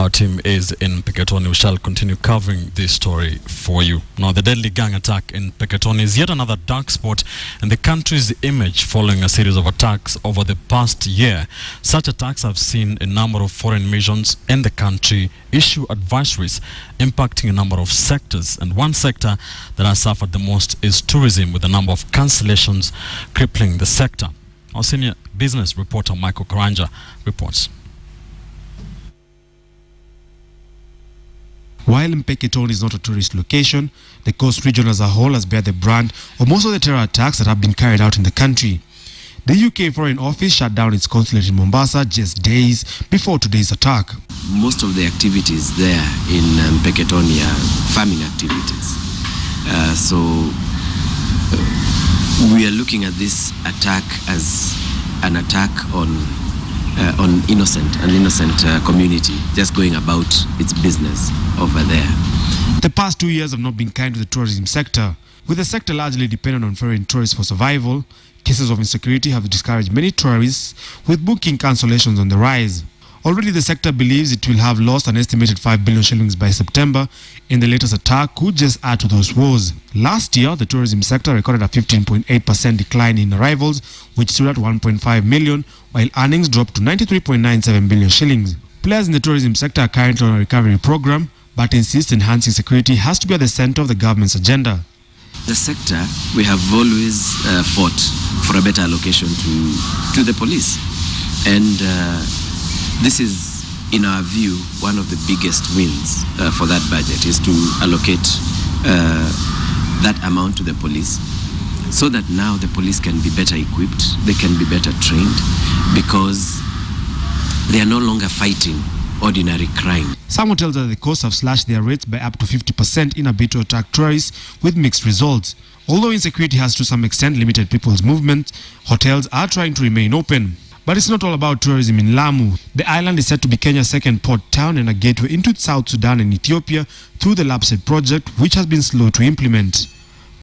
Our team is in Peketoni. We shall continue covering this story for you. Now, the deadly gang attack in Peketoni is yet another dark spot in the country's image following a series of attacks over the past year. Such attacks have seen a number of foreign missions in the country issue advisories impacting a number of sectors. And one sector that has suffered the most is tourism, with a number of cancellations crippling the sector. Our senior business reporter Michael Karanja reports. While Peketoni is not a tourist location, the coast region as a whole has bear the brunt of most of the terror attacks that have been carried out in the country. The UK Foreign Office shut down its consulate in Mombasa just days before today's attack. Most of the activities there in Peketoni are farming activities. We are looking at this attack as an attack on an innocent community just going about its business over there. The past 2 years have not been kind to the tourism sector. With the sector largely dependent on foreign tourists for survival, cases of insecurity have discouraged many tourists, with booking cancellations on the rise. Already the sector believes it will have lost an estimated 5 billion shillings by September, and the latest attack could just add to those woes. Last year, the tourism sector recorded a 15.8% decline in arrivals, which stood at 1.5 million, while earnings dropped to 93.97 billion shillings. Players in the tourism sector are currently on a recovery program, but insist enhancing security has to be at the center of the government's agenda. The sector, we have always fought for a better allocation to the police. And this is, in our view, one of the biggest wins for that budget, is to allocate that amount to the police, so that now the police can be better equipped, they can be better trained, because they are no longer fighting ordinary crime. Some hotels at the coast have slashed their rates by up to 50% in a bid to attract tourists, with mixed results. Although insecurity has to some extent limited people's movement, hotels are trying to remain open. But it's not all about tourism in Lamu. The island is set to be Kenya's second port town and a gateway into South Sudan and Ethiopia through the LAPSED project, which has been slow to implement.